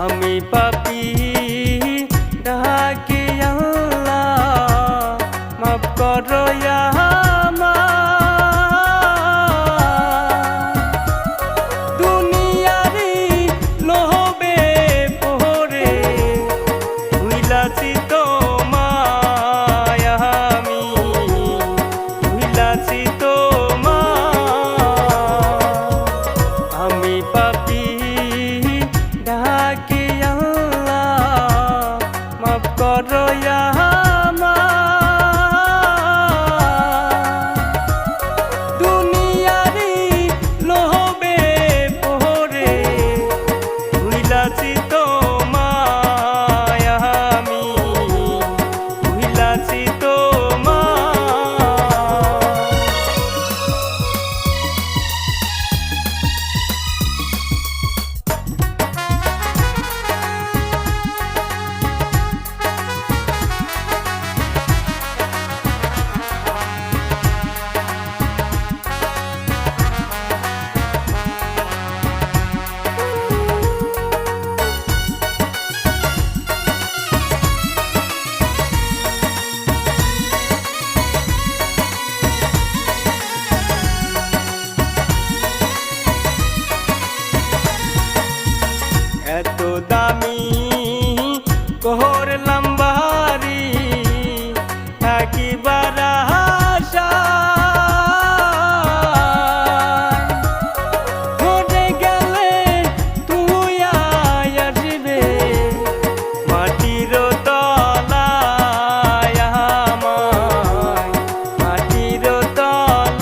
আমি পাপী ডাকি আল্লাহ মাফ করো দুনিয়ারি লোভে পড়ে ভুইলাছি তোমায় আমি ভুইলাছি আমি পাপী ডাকি আল্লাহ মাফ করো দুনিয়ারি লোভে পড়ে ভুইলাছি তোমায় আমি ভুইলাছি এত দামি করলাম বাড়ি থাকিবার আশায় মরে গেলে তুই আসবে মাটির তলায় আমায় মাটির তলায়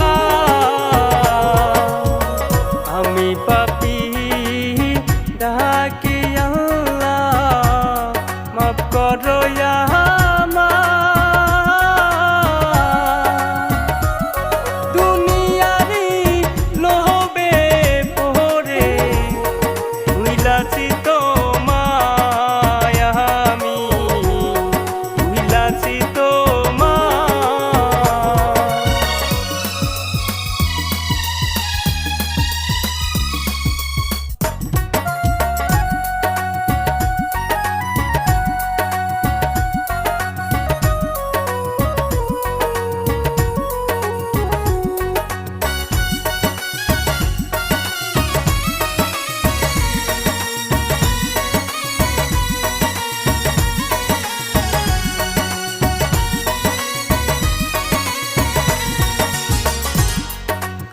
আমি পাপী ডাকি আল্লাহ মাফ করো দুনিয়ারি লোভে পড়ে ভুইলাছি তোমায় আমি ভুইলাছি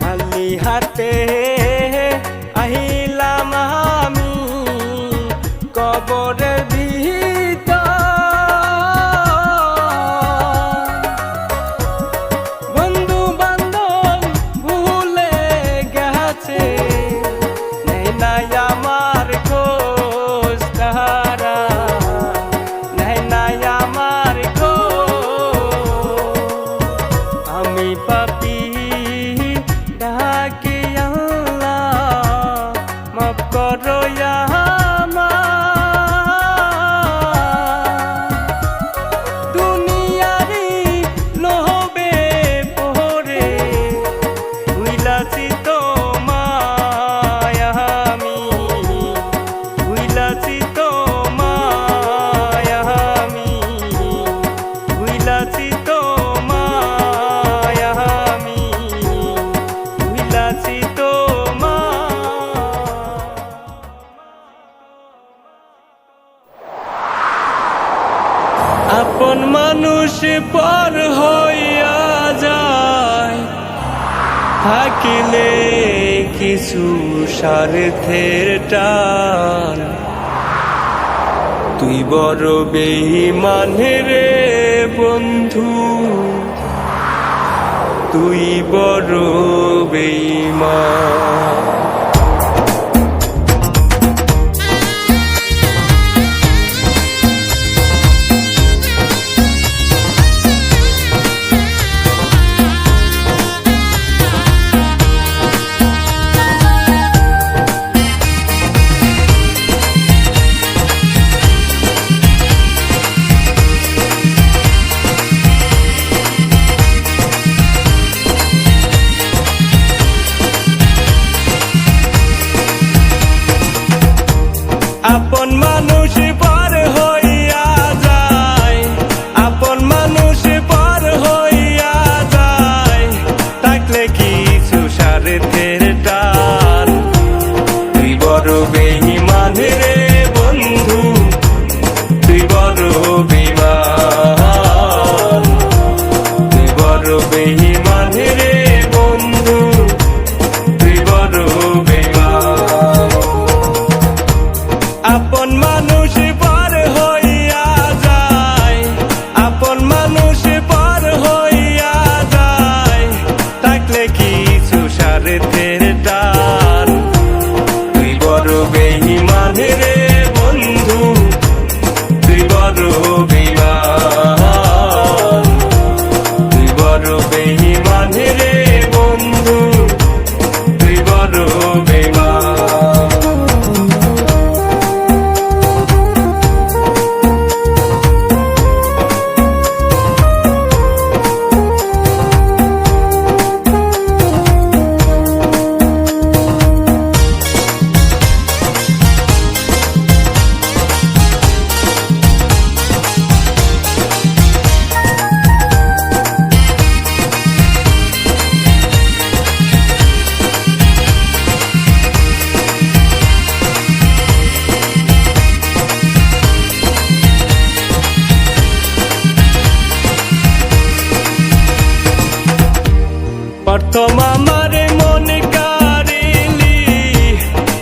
খালি হাতে আহিলাম আমি কবরের ভিতর বন্ধু বান্ধব ভুলে গেছে নেই নাই আমার খোঁজ তাহারা নেই নাই আমার খোঁজ আমি পাপী ডাকি আল্লাহ মাফ করো দুনিয়ারি লোভে পড়ে ভুইলাছি তোমায় আমি ভুইলাছি তোমায় আমি ভুইলাছি তোমায় আমি ভুইলাছি আপন মানুষ পর হইয়া যায় থাকিলে কিছু স্বার্থের টান তুই বড় বেঈমান রে বন্ধু তুই বড় বেঈমান মানুষ পর হইয়া যায়, আপন মানুষ পর হইয়া যায়, থাকলে কিছু স্বার্থের টান। তুই বড় বেঈমান রে বন্ধু, তুই বড় বেঈমান, তুই বড় বেঈমান রে বন্ধু, তুই বড় বেঈমান। আপন মানুষ পর হইয়া যায়, আপন মানুষ পর হইয়া যায়, থাকলে কিছু স্বার্থের টান। তুই বড় বেঈমান রে বন্ধু, তুই বড় বেঈমান, তুই বড় বেঈমান রে বন্ধু, তুই বড় বেঈমান। প্রথম আমার মন কারিলি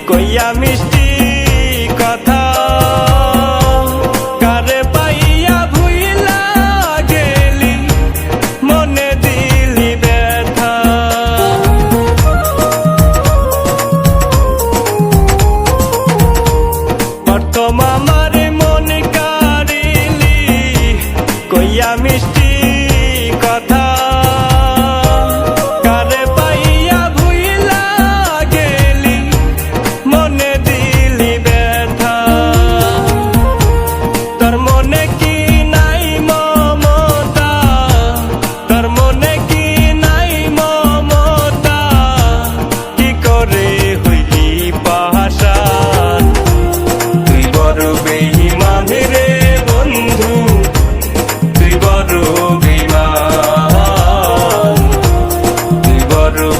কইয়া মিষ্টি কথা, কারে পাইয়া ভুইলা গেলি মনে দিলি ব্যথা। প্রথম আমার মন কারিলি কইয়া মিষ্টি কথা,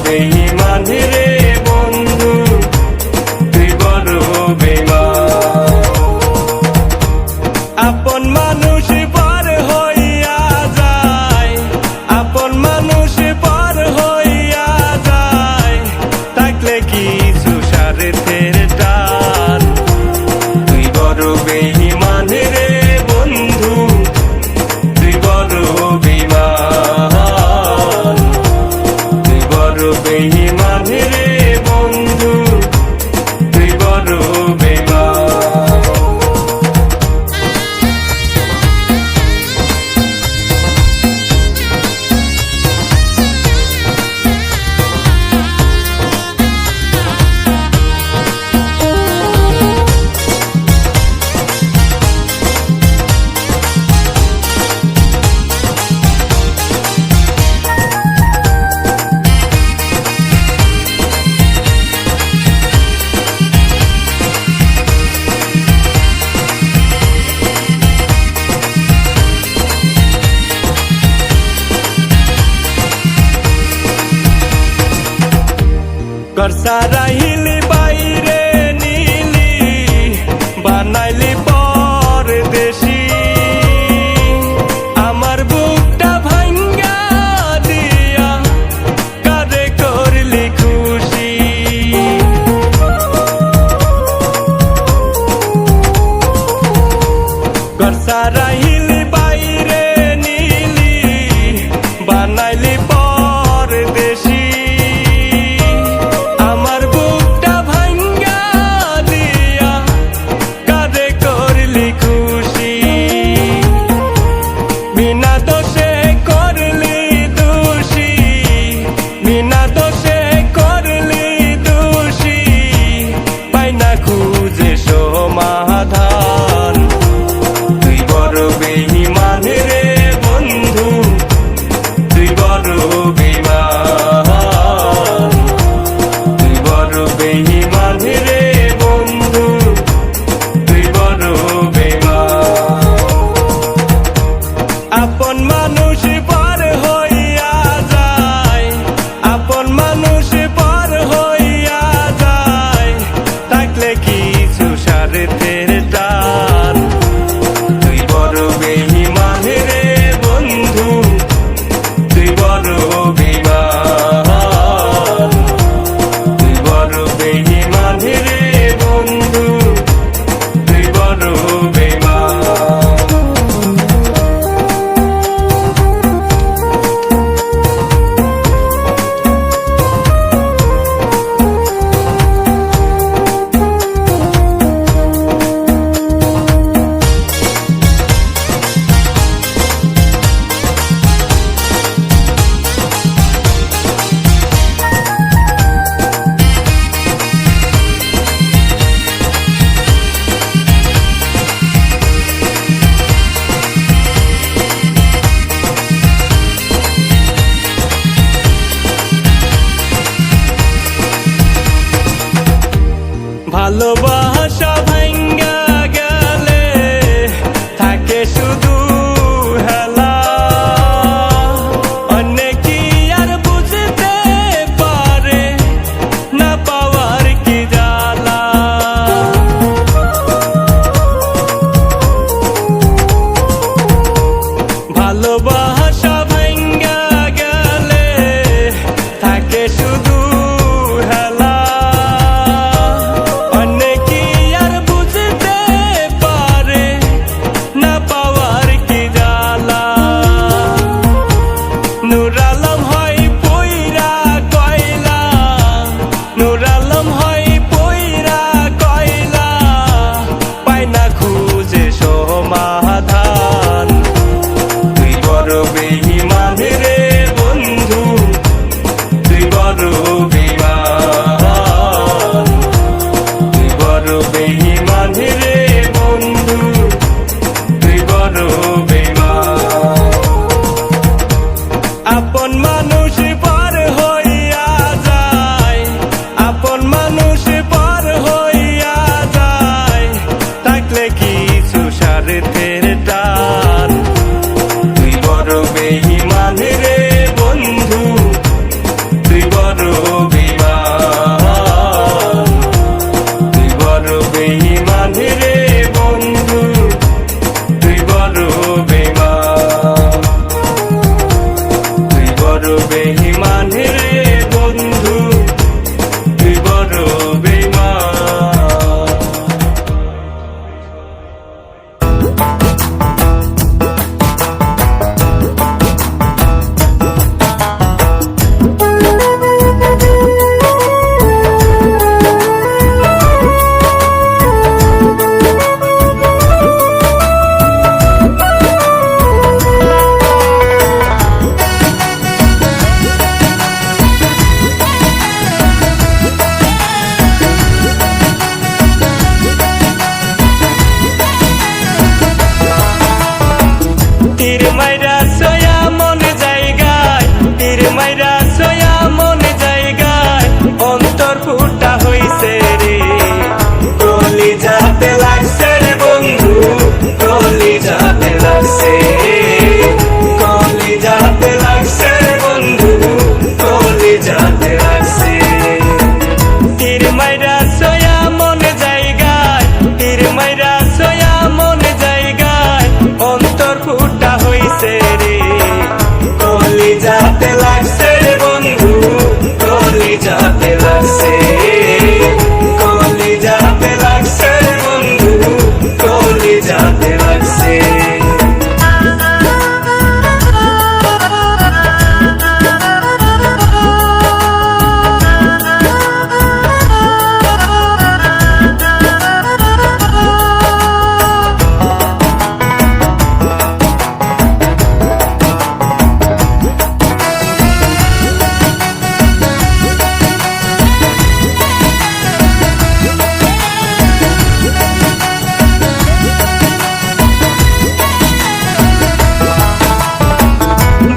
বেঈমান রে বন্ধু, তুই বড় বেঈমান। আপন মানুষ পর হইয়া যায়, আপন মানুষ পর হইয়া যায়, থাকলে কিছু স্বার্থের টান। তুই বড় বেঈমান রে বন্ধু, তুই বড় বেঈমান, তুই বড় বেঈমান রে বন্ধু, তুই বড় বেঈমান। করসা রাহিলি বাইরে নীলি বানাইলি পরদেশি, আমার বুকটা ভাঙ্গা দিয়া কারে করলি খুশি। করসা রাহিলি বাইরে নীলি বানাইলি পরদেশি, খুঁজে সমাধান। তুই বড় থাকলে কিছু স্বার্থের টান। তুই বড় বেঈমান রে বন্ধু, তুই বড় বেঈমান, তুই বড় বেঈমান রে বন্ধু, তুই বড় বেঈমান, তুই বড় বেঈমান রে বন্ধু, তুই বড় বেঈমান। তীর মাইরা সোয়া মন জায়গায়, তীর মাইরা সোয়া মন জায়গায় অন্তর ফুটা হইছে রে। কলিজাতে লাগছে রে বন্ধু, কলিজাতে লাগছে, কলিজাতে লাগছে রে বন্ধু, কলিজাতে লাগছে। তীর মাইরা সোয়া মন জায়গায়, তীর মাইরা সোয়া মন জায়গায় অন্তর ফুটা হইছে রে। কলিজাতে লাগছে রে বন্ধু, কলিজাতে লাগছে, কলিজাতে লাগছে রে বন্ধু, কলিজাতে লাগছে।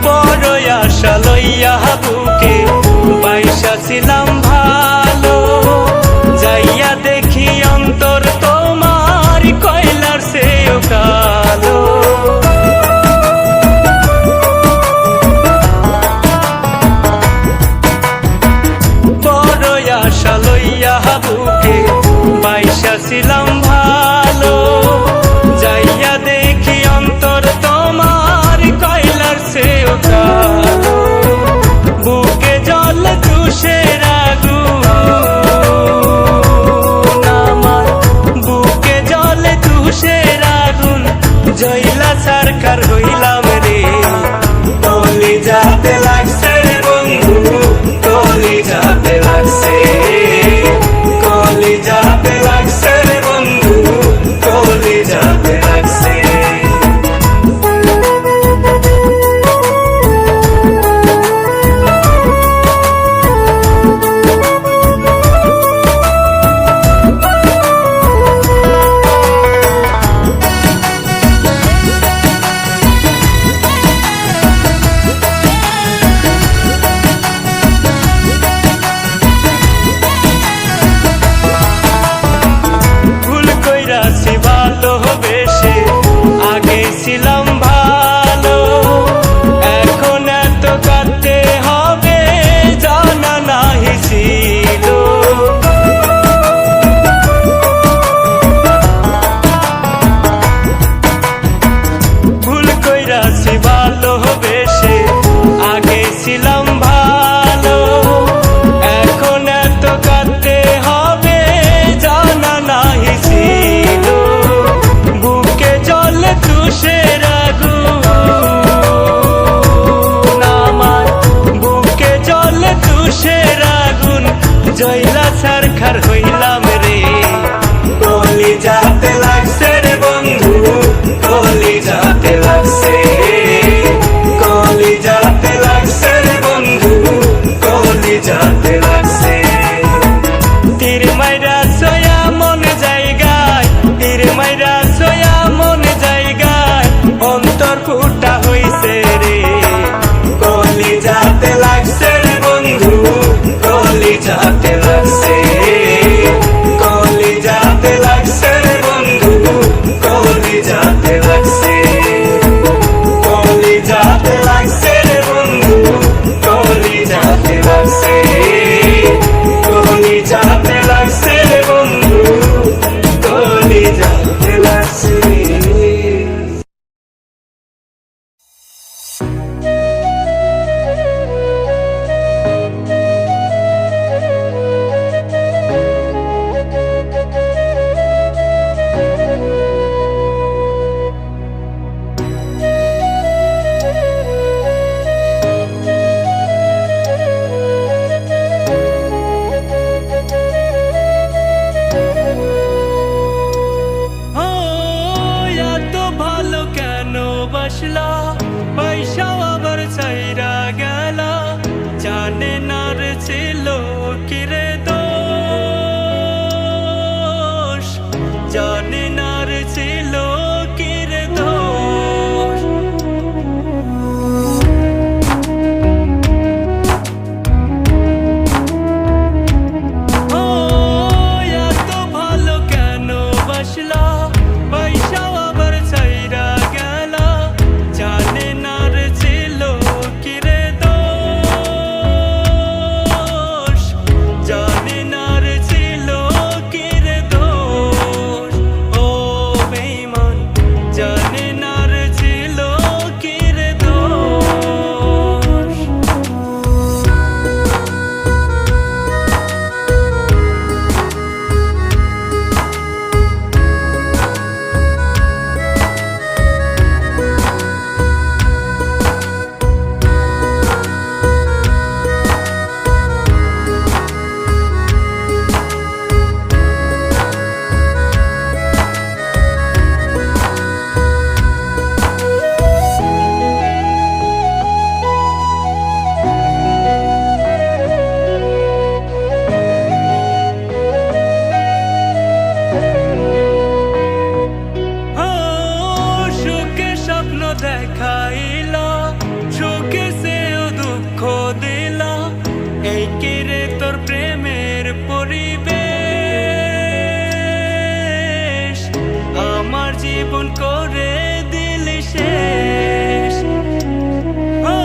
বড় আশা লইয়া বুকে বাইসা ছিলাম ভালো, যাইয়া দেখি অন্তর তোমার কয়লার সেও কালো। বড় আশা লইয়া বুকে বাইসা ছিলাম ভালো, যাইয়া দেখি অন্তর তোমার কয়লার সেও কালো। বুকে জল তুষের আগুন আমার, বুকে জল তুষের আগুন জয়লা সরকার হইলাম রে। কলিজাতে লাগছে রে বন্ধু, কলিজাতে লাগছে, কলিজাতে লাগছে রে বন্ধু, কলিজাতে লাগছে। জীবন করে দিলি শেষ। ও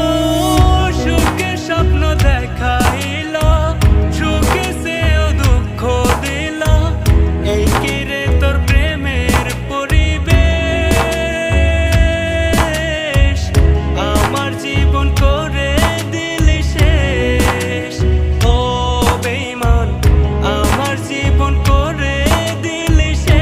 সুখের স্বপ্ন দেখাইল, সুখে সেও দুঃখ দিল, এই কি রে তোর প্রেমের পরিবেশ। আমার জীবন করে দিলি শেষ। ও বেঈমান, আমার জীবন করে দিলি শেষ।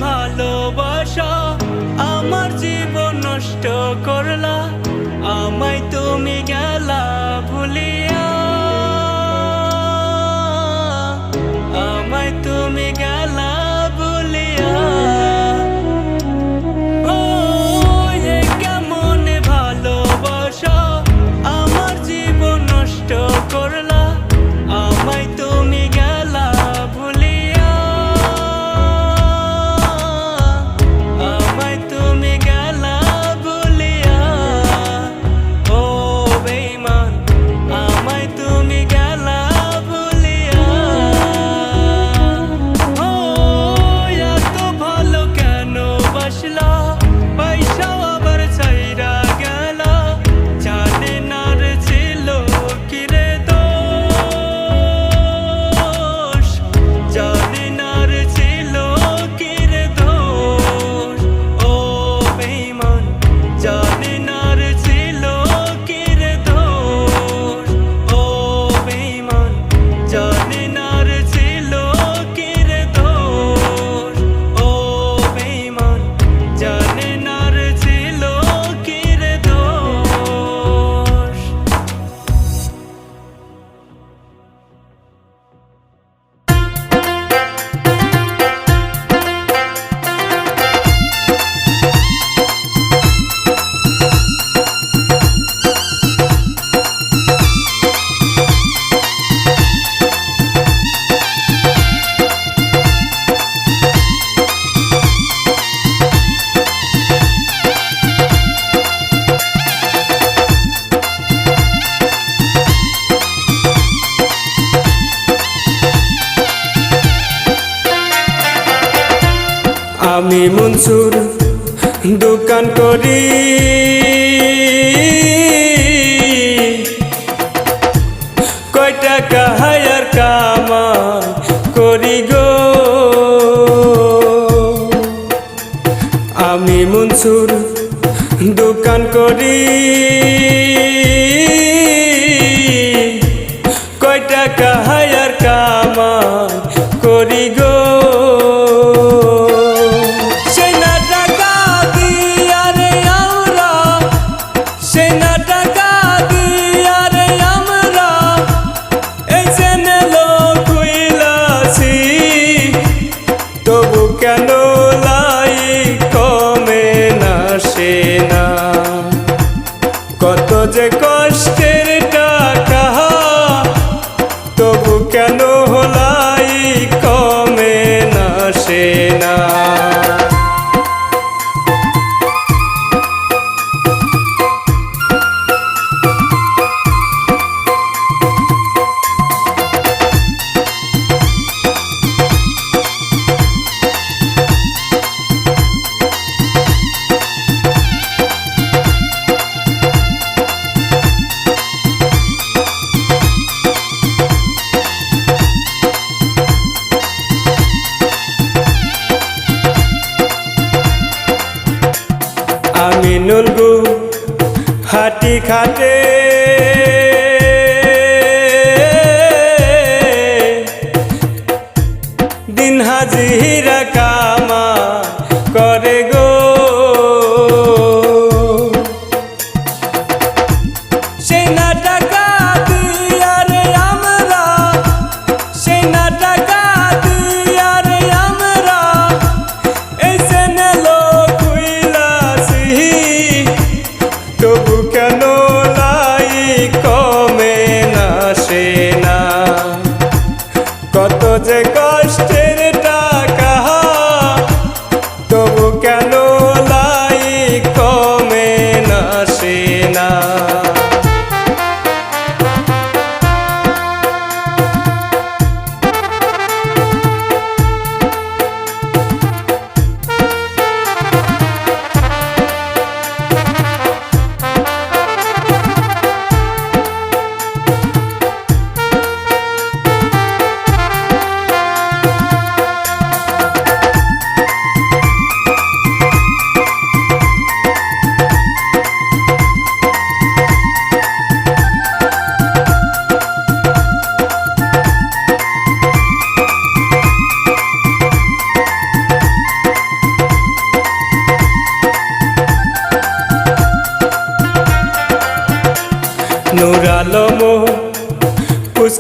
ভালোবাসা আমার জীবন নষ্ট করলা, আমায় তুমি গেলা ভুলিয়া, আমায় তুমি গেলা ভুলিয়া। ও কেমন ভালোবাসা আমার জীবন নষ্ট করলা, আমায় তুমি গেলা ভুলিয়া, আমায় তুমি গেলা ভুলিয়া। ও বেঈমান, আমায় তুমি গেলা ভুলিয়া। ও এত ভালো কেন বাসলা, পয়সাও আবার ছাইরা গেলা, জানে না রে ছিল কি রে দোষ, জানে না রে ছিল কি রে দোষ। ও বেঈমান, জানে না রে ছিল কি রে দোষ। ও বেঈমান, জানে না রে ছিল কি রে দোষ। ও বেঈমান, জানে না রে ছিল কি রে দোষ। আমি মনসুর দোকান করি, কয় টাকা হায়ার কামাই করি গো। আমি মনসুর দোকান করি, কয় টাকা হায়ার কামাই করি গো। তবু কেন লাই কমে না সে না, কত যে কষ্টের টাকা, তবু কেন লাই কমে না সে না। আমি নুলগু হাটি খাটে, দিন হাজিরা কামা করে গো।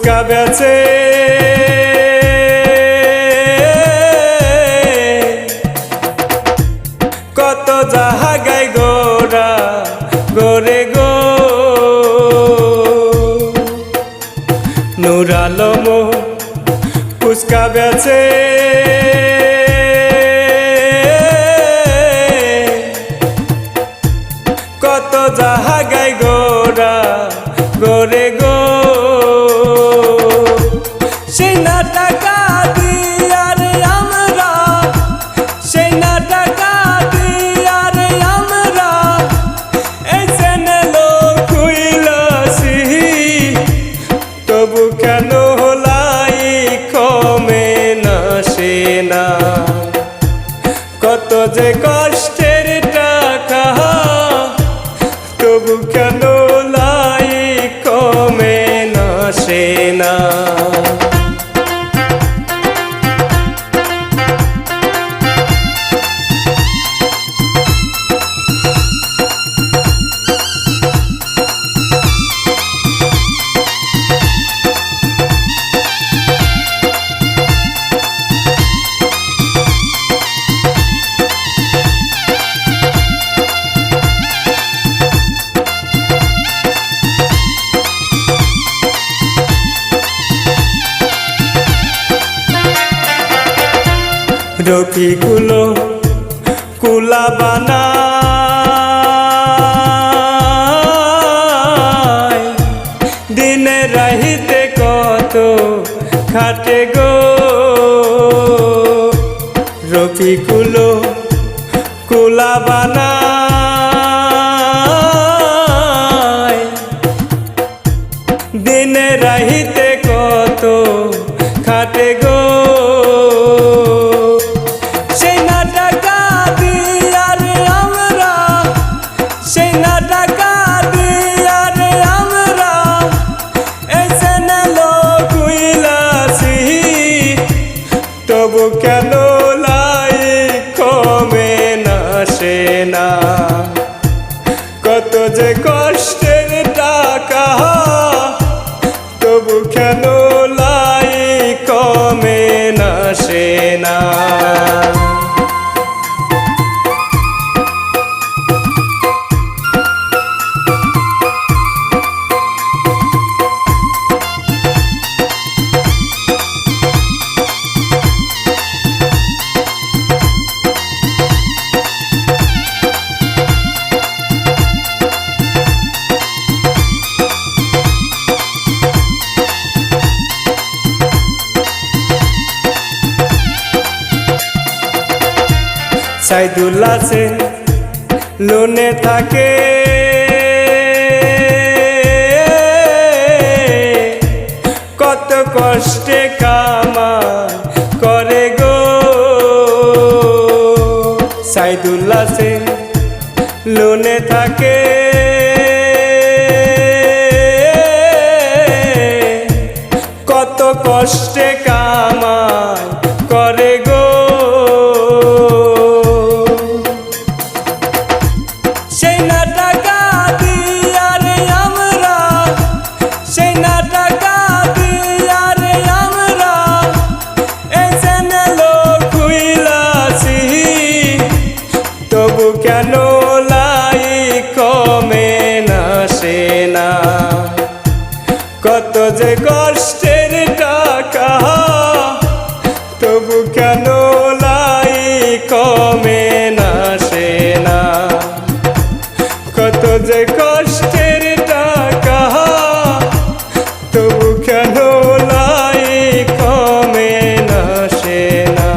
ফুচকা বেচে কত জাহাগায় গোরা গোরে গো নূর আলম ফুচকা বেচে কত জাহাগায় গোরা গোরে গো সেই না টাকা দিয়ারে আমরা সেই না টাকা দিয়ারে আমরা এই চ্যানেলো খুইলাছি তবু কেন লাই কমে না সে না কত যে কষ্টের টাকা তবু কেন লাই কমে না সে না রফিকুলো কুলা বানায় দিনে রাহিতে কত খাটে গো রফিকুলো কুলা বানায় দিনে রাহিতে কত খাটে গো সেই না টাকা দিয়ারে আমরা সেই না টাকা দিয়ারে আমরা এই চ্যানেলো খুইলাছি তবু কেন লাই কমে না সে না কত যে কষ্টের টাকা তবু কেন লাই কমে না সে না সাইদুল্লাহ সে লোনে থাকে কত কষ্টে কামাই করে গো সাইদুল্লাহ সে লোনে থাকে কত কষ্টে কামাই করে গো সেই না টাকা দিয়ারে আমরা সেই না টাকা দিয়ারে আমরা এই চ্যানেলো খুইলাছি তবু কেন লাই কমে না সে না কত যে কষ্টের টাকা তবু কেন লাই কমে না সে না কত যে কষ্টের টাকা তবু কেন লাই কমে না সে না।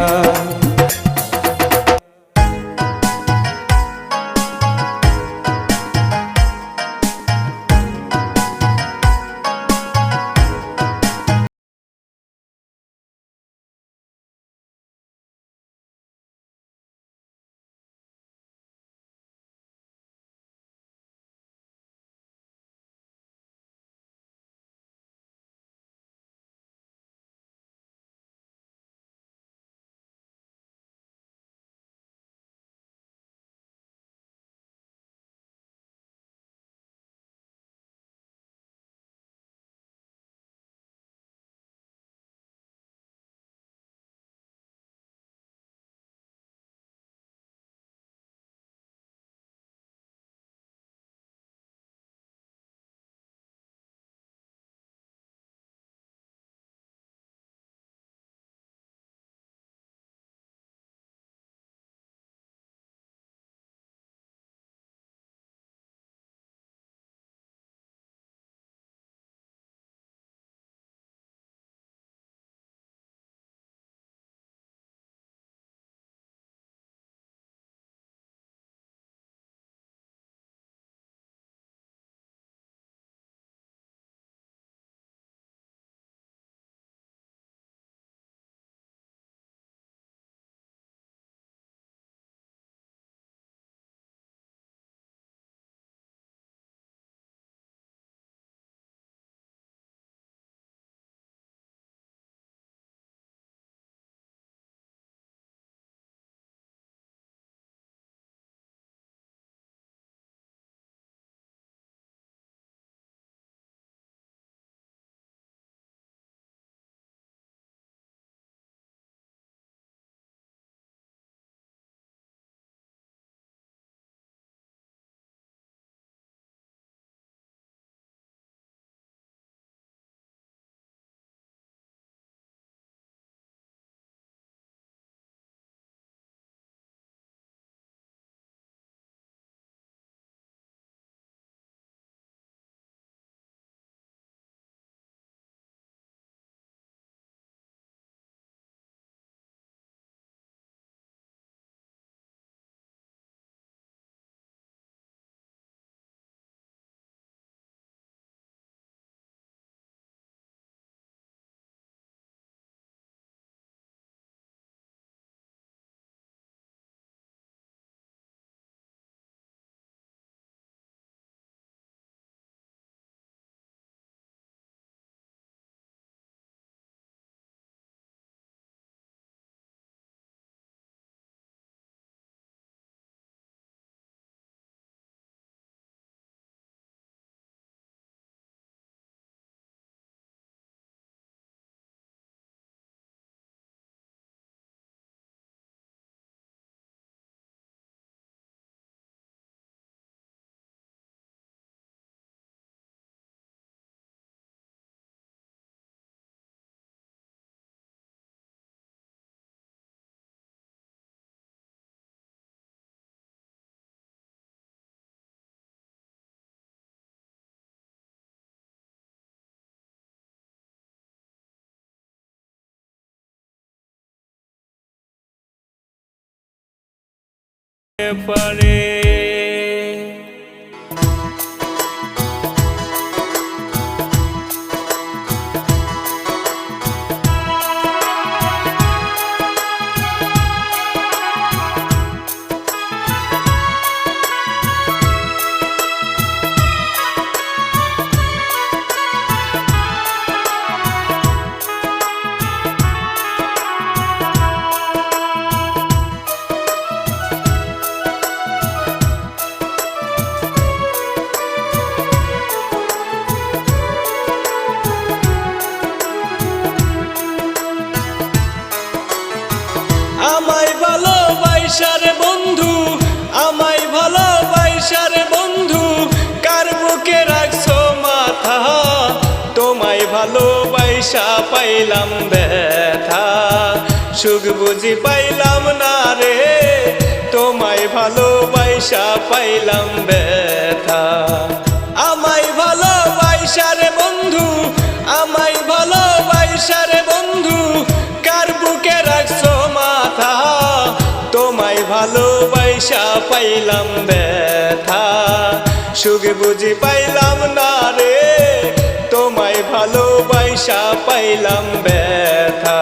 পারে। আমায় ভালোবাসার বন্ধু, আমায় ভালোবাসার বন্ধু, কার বুকে রাখছো মাথা, তোমায় ভালোবাসা পাইলাম ব্যথা, সুখ বুঝি পাইলাম না রে, তোমায় ভালোবাসা পাইলাম ব্যথা। আমায় ভালোবাসার বন্ধু, আমায় ভালোবাসার বন্ধু, কার বুকে রাখছো মাথা, তোমায় ভালোবাসা পাইলাম ব্যথা, সুখ বুঝি পাইলাম না রে, তোমায় ভালোবাসা পাইলাম ব্যথা।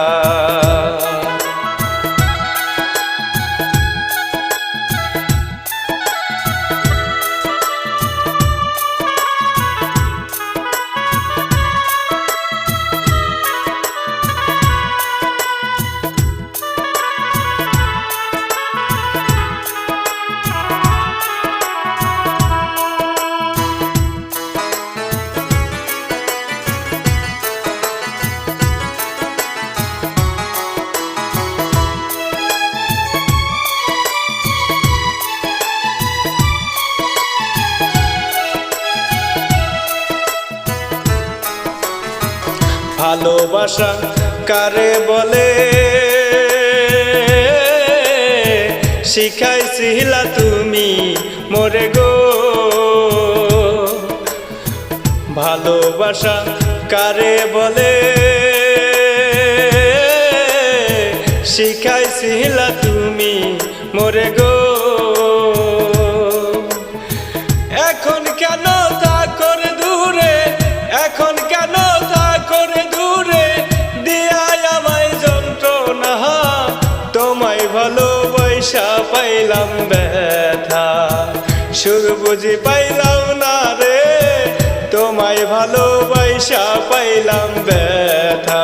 ভালোবাসা কারে বলে শিখাইছিলা তুমি মোরে গো, ভালোবাসা কারে বলে শিখাইছিলা তুমি মোরে গো, এখন কেন থাকো দূরে, এখন কেন থাকো দূরে, দিয়াই আমায় যন্ত্রণা, তোমায় ভালোবাসা পাইলাম ব্যথা, সুখ বুঝি পাইলাম না রে, তোমায় ভালোবাসা পাইলাম ব্যথা।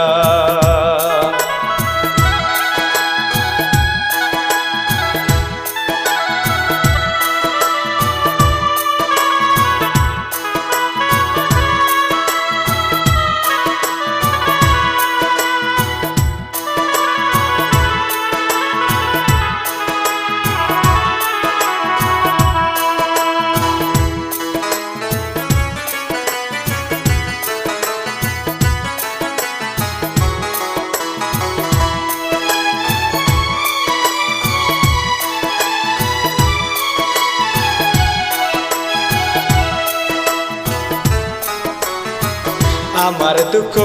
আমার দুঃখ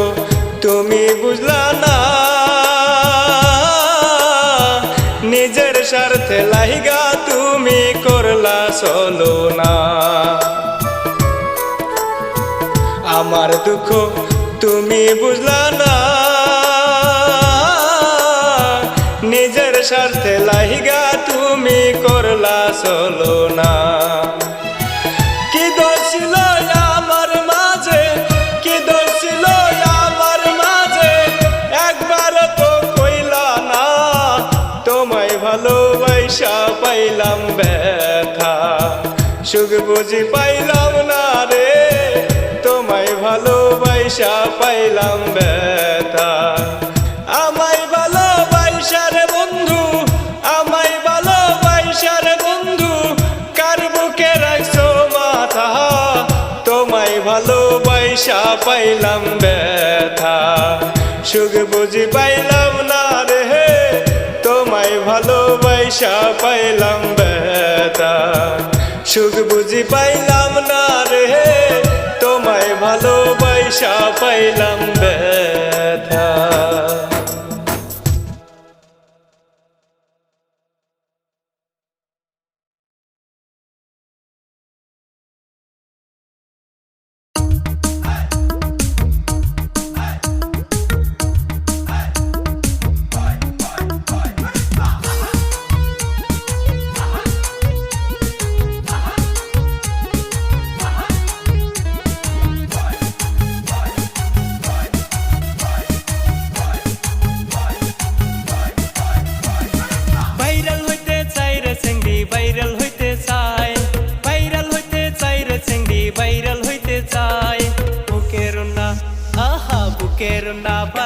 তুমি বুঝলা না, নিজের স্বার্থে লাইগা তুমি করলা চলো না, আমার দুঃখ তুমি বুঝলা না, নিজের স্বার্থে লাইগা তুমি করলা চলো না। কি দোষ ছিল আমার মাঝে, কি দোষ ছিল আমার মাঝে, একবার তো কইলা না, তোমায় ভালোবাসা পাইলাম ব্যথা, সুখ বুঝি পাইলাম না রে, তোমায় ভালোবাসা পাইলাম ব্যথা। আমায় ভালোবাসার বন্ধু, আমায় ভালোবাসার বন্ধু, কার বুকে রাখছো মাথা, তোমায় ভালোবাসা পাইলাম ব্যথা, সুখ বুঝি পাইলাম না রে, তোমায় ভালোবাসা পাইলাম ব্যথা, সুখ বুঝি পাইলাম না রে, তোমায় ভালোবাসা পাইলাম ব্যথা।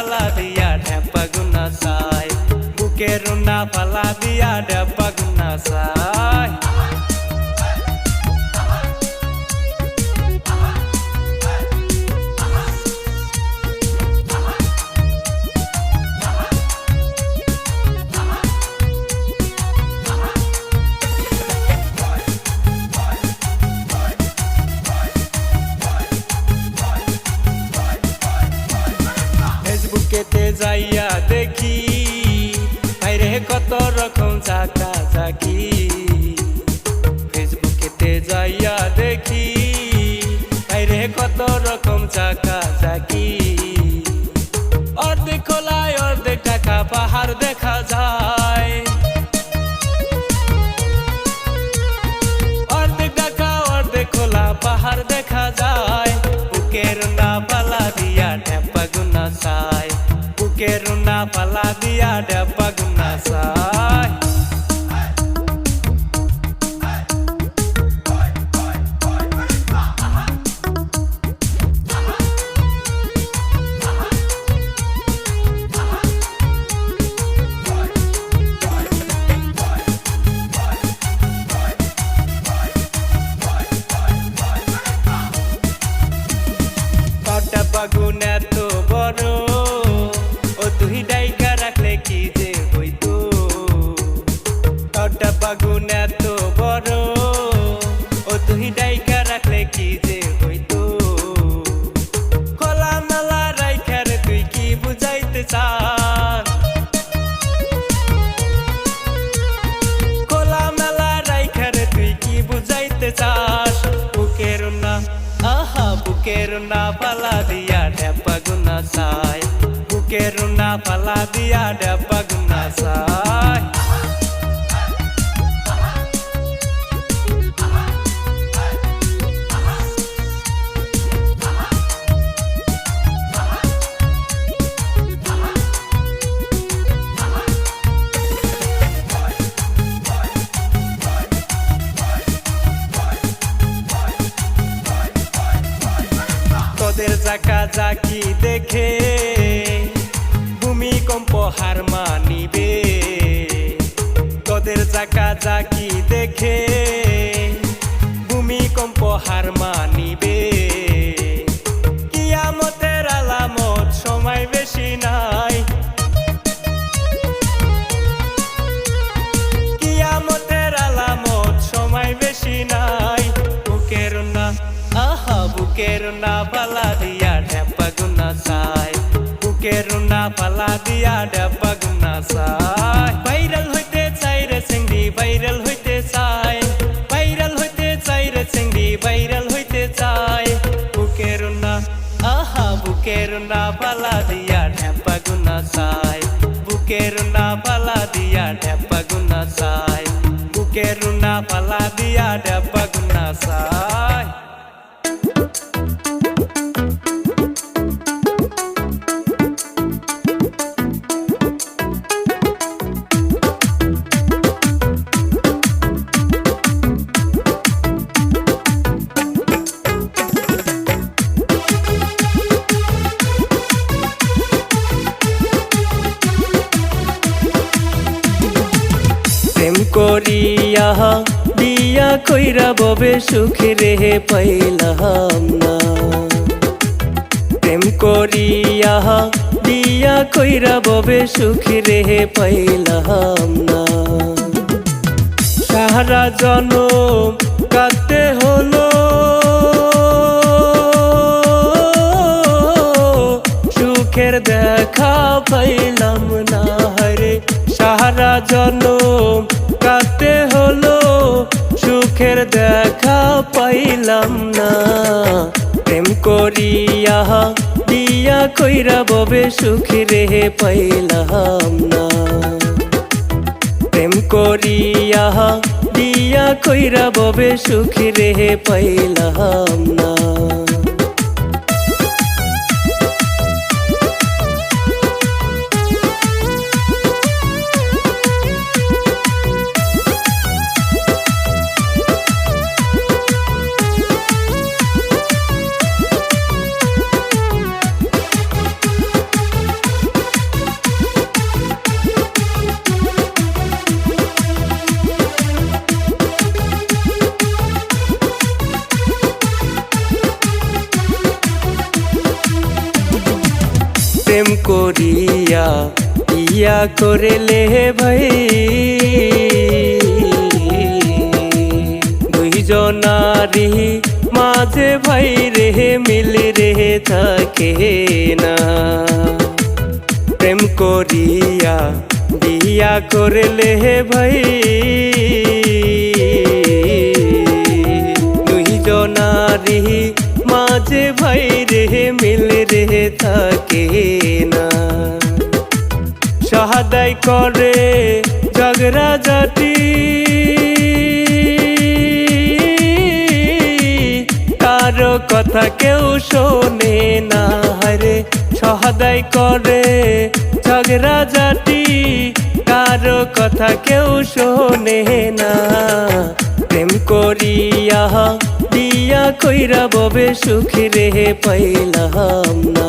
পালা দিয়া ঢেপা গুনা চাই বুকের রুনা পালা দিয়া ঢেপা গুনা চাই ফেসবুকেতে যাইয়া দেখি বাইরে কত রকম জাকা জাকি ফেসবুকেতে যাইয়া দেখি বাইরে কত রকম জাকা জাকি অর্ধেক খোলায় অর্ধেক টাকা পাহাড় দেখা যায় অর্ধেক টাকা অর্ধেক খোলা পাহাড় দেখা যায় বুকের না পালা দিয়া ঢেপা গুনা চাই বুকের না পালা দিয়া ঢেপা গুনা চাই বাগুন এত বড় ও তুই ডাইকা রাখলে কি যে হইতো তোটা বাগুন এত বড় ও তুই ডাইকা রাখলে কি যে হইতো খোলা মেলা রাইখার তুই কি বুঝাইতে চাস খোলা মেলা রাইখার তুই কি বুঝাইতে চাস বুকের না আহা বুকের না পালা দিয়া ঢেপা গুনা চাই বুকের না পালা দিয়া ঢেপা গুনা চাই তোদের জাকা জাকি দেখে ভূমিকম্প হার মানিবে তোদের জাকা জাকি দেখে ভূমিকম্প হার মানিবে কিয়ামতের আলামত সময় বেশি নাই কিয়ামতের আলামত সময় বেশি নাই বুকের না আহা বুকের না পালা দিয়া ঢেপা গুনা চাই বুকের না পালা দিয়া ঢেপা গুনা চাই ভাইরাল হইতে চাই রে চিংড়ি ভাইরাল হইতে চাই ভাইরাল হইতে চাই রে চিংড়ি ভাইরাল হইতে চাই বুকের না আহা বুকের না পালা দিয়া ঢেপা গুনা চাই বুকের না পালা দিয়া ঢেপা গুনা চাই বুকের না পালা দিয়া ঢেপা গুনা চাই প্রেম করিয়া বিয়া কইরা ববে সুখে রেহে পাইলাম না প্রেম করিয়া বিয়া কইরা ববে সুখে রেহে পাইলাম না সারা জনম কাটতে হলো সুখের দেখা পাইলাম না হরে সারা জনম কাটতে হলো সুখের দেখা পাইলাম না প্রেম করিয়া বিয়া কইরা ববে সুখে রেহে পাইলাম না প্রেম করিয়া বিয়া কইরা ববে সুখে রেহে পাইলাম না প্রেম করিয়া ইয়া করেলে ভাই দুইজনারি মাঝে ভাই রে মিল রে থাকে না। প্রেম করিয়া বিয়া করলে ভাই দুইজনারি মাঝে ভাই রে মিল রে থাকে না। সহাদাই করে ঝগড়া জাতি কারো কথা কেউ শোনে না রে। সহাদাই করে ঝগড়া জাতি কারো কথা কেউ শোনে না। প্রেম করিয়া বিয়া কইরা ববে সুখী রে পাইলাম না।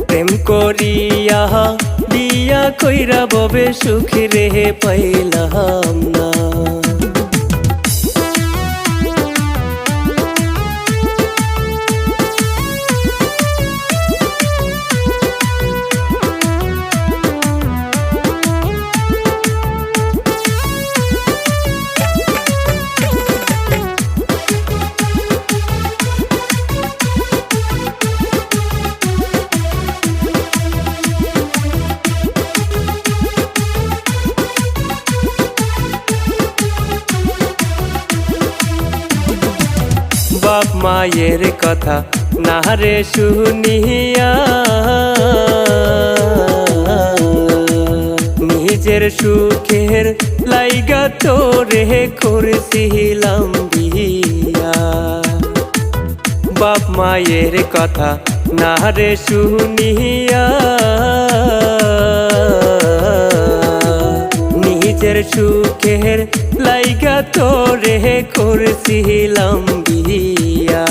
প্রেম করিয়া বিয়া কইরা ববে সুখী রে পাইলাম না। বাপ মায়ের কথা না রে শুনিয়া নিজের সুখের লাইগা তোরে করছিলাম বিয়া। বাপ মায়ের কথা না রে শুনিয়া নিজের সুখের লাইগা তোরে করছিলাম বিয়া।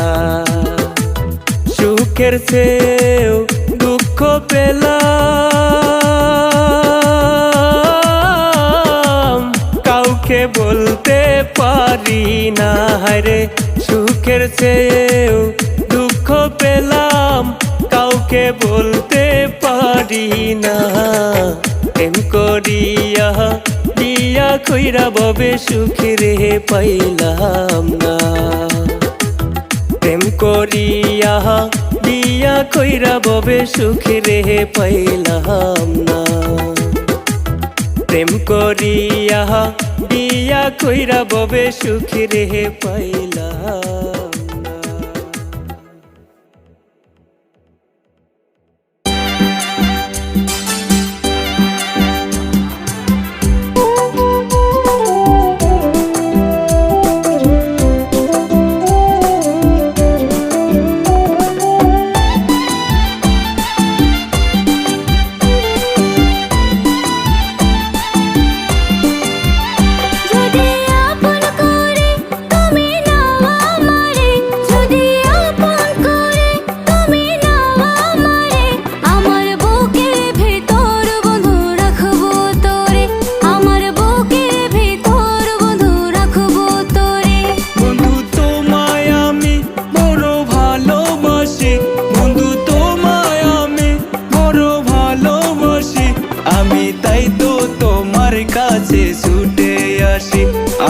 সুখের চেয়েও দুঃখ পেলাম কাউকে বলতে পারি না রে। সুখের চেয়েও দুঃখ পেলাম কাউকে বলতে পারি না। প্রেম করিয়া বিয়া কইরা ববে সুখী রে পাইলাম না। প্রেম করিয়া বিয়া কইরা ববে সুখী রে পাইলাম না। প্রেম করিয়া বিয়া কইরা ববে সুখী রে পাইলাম না।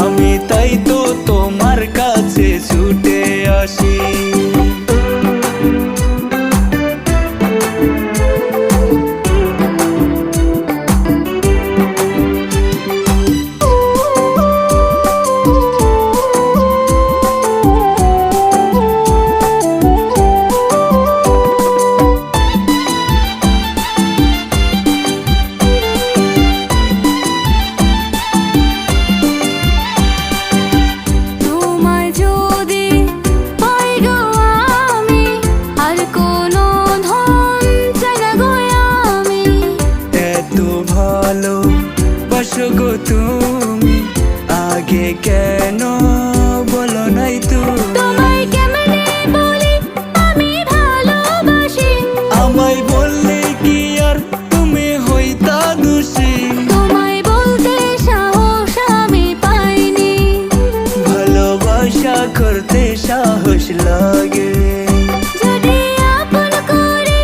আমি তাই তো তোমার কাছে ছুটে আসি। গো তুমি আগে কেন বলো নাই তুমি? তোমায় কেমনে বলি আমি ভালোবাসি, আমায় বললে কি আর তুমি হইতা দোষী? তোমায় বলতে সাহস আমি পাইনি, ভালোবাসা করতে সাহস লাগে। যদি আপন করে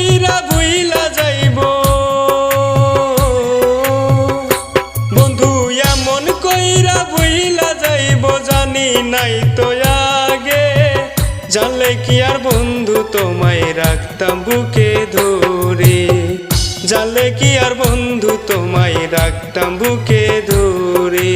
কইরা ভুইলা যাইব বন্ধু এমন কইরা ভুইলা যাইব জানি নাই তো আগে জানলে কি আর বন্ধু তোমায় রাখতাম বুকে ধরে জানলে কি আর বন্ধু তোমায় রাখতাম বুকে ধরে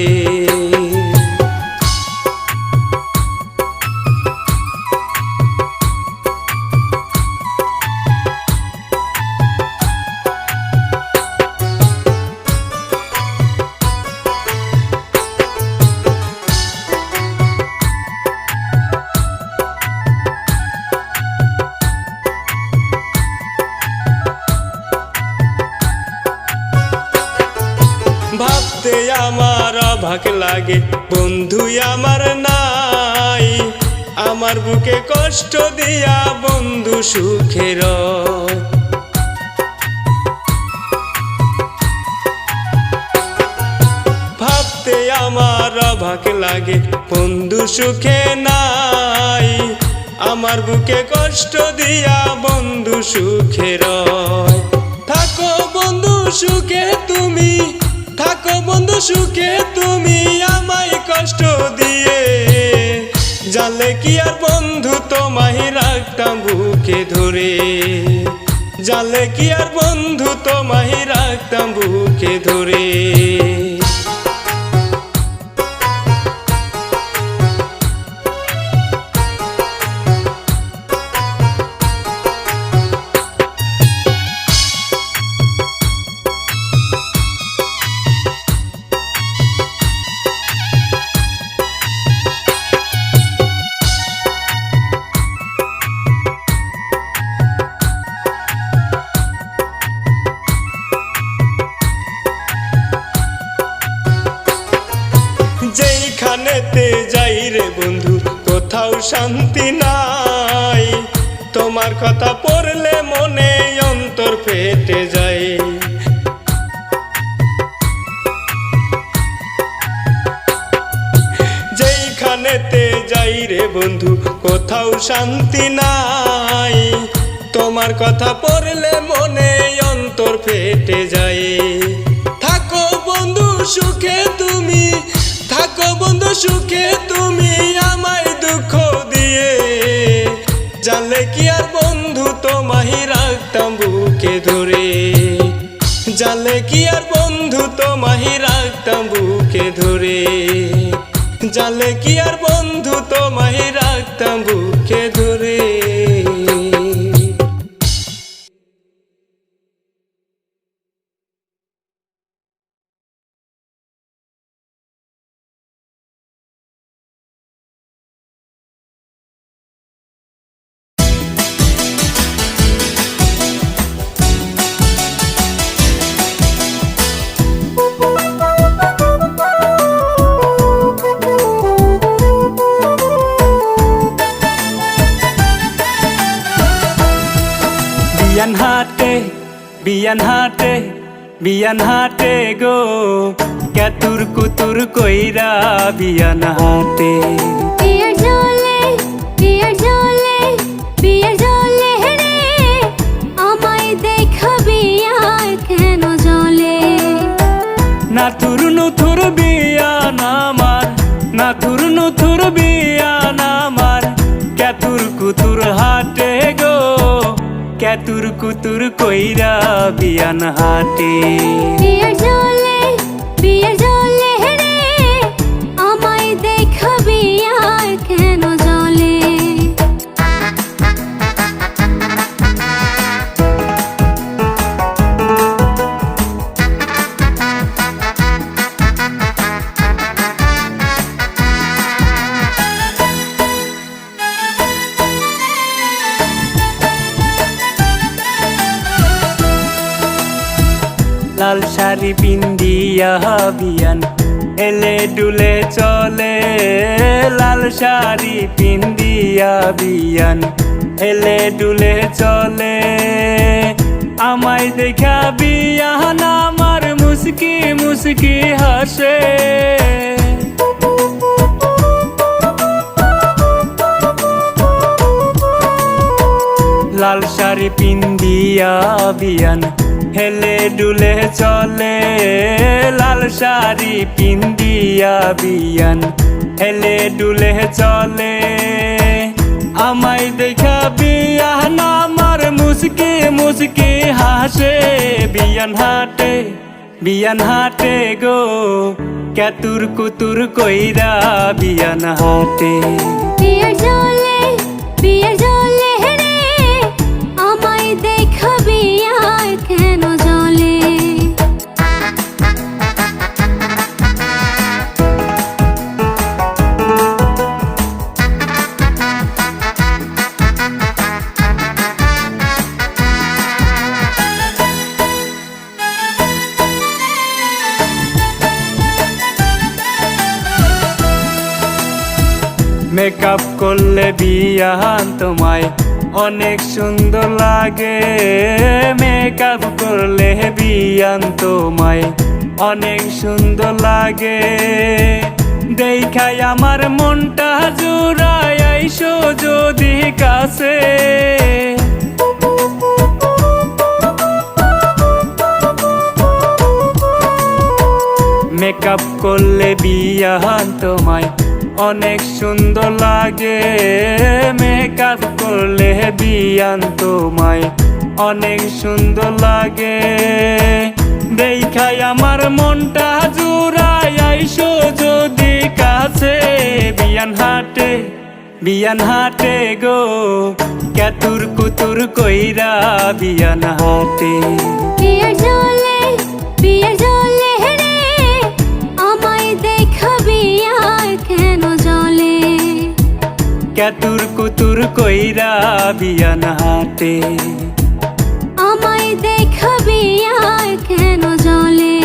ভাবতে আমার অবাক লাগে বন্ধু আমার নাই আমার বুকে কষ্ট দিয়া বন্ধু সুখে রয় ভাবতে আমার অবাক লাগে বন্ধু সুখে নাই আমার বুকে কষ্ট দিয়া বন্ধু সুখে রয় থাকো বন্ধু সুখে তুমি থাকো বন্ধু সুখে তুমি আমায় কষ্ট দিয়ে জানলে কি আর বন্ধু তোমায় রাখতাম বুকে ধরে জানলে কি আর বন্ধু তোমায় রাখতাম বুকে ধরে যেইখানেতে যাই রে বন্ধু কোথাও শান্তি নাই তোমার কথা পড়লে মনে অন্তর ফেটে যায় যেইখানেতে যাই রে বন্ধু কোথাও শান্তি নাই তোমার কথা পড়লে মনে অন্তর ফেটে যায় থাকো বন্ধু সুখে তুমি থাকো বন্ধু সুখে তুমি আমায় দুঃখ দিয়ে জানলে কি আর বন্ধু তোমায় রাখতাম বুকে ধরে জানলে কি আর বন্ধু তোমায় রাখতাম বুকে ধরে জানলে কি আর বন্ধু তোমায় রাখতাম বুকে ধরে বিয়ান হাটে গো কেতুর কুতুর কইরা বিয়ান হাটে বিয়ার জলে রে আমায় দেখাবি আর কেন জলে নাথুর নুথুর বিয়ান আমার নাথুর নুথুর বিয়ান আমার কেতুর কুতুর হাটে গো কেতুর কুতুর কইরা বিয়ান হাটে বিয়ার জলে রে আমায় দেখাবি আর কেন জলে লাল শাড়ি পিন্দিয়া বিয়ান এলে ডুলে চলে লাল শাড়ি পিন্দিয়া বিয়ান এলে ডুলে চলে আমায় দেখা বিয়ান আমার মুস্কি মুস্কি হাসে লাল শাড়ি পিন্দিয়া বিয়ান হেলে ডুলে চলে, লাল শাড়ি পিন্দিয়া বিয়ান হেলে ডুলে চলে। আমায় দেখা বিয়ান আমার মুসকি মুসকি হাসে, বিয়ান হাটে গো ক্যাতুর কুতুর কইরা বিয়ান হাটে। বিয়ের জলে রে আমায় দেখা বিয়ার কেন জলে। মেকআপ করলে বিয়ান তোমায় অনেক সুন্দর লাগে, মেকআপ করলে বিয়ান তোমায় অনেক সুন্দর লাগে। দেখাই আমার মনটা জুড়ায় আইসো যদি কাছে, মেকআপ করলে বিয়ান তোমায় অনেক সুন্দর লাগে, মেকআপ করলে বিয়ান তোমায় অনেক সুন্দর লাগে। দেখাই আমার মনটা জুড়াই আইসো যদি কাছে, বিয়ান হাটে গো ক্যাতুর কুতুর কইরা বিয়ান হাটে। বিয়ের জলে রে আমায় দেখা বিয়ার কেন জলে। ক্যাতুর কুতুর কইরা বিয়ান হাটে। আমায় দেখা বিয়ার কেন জলে।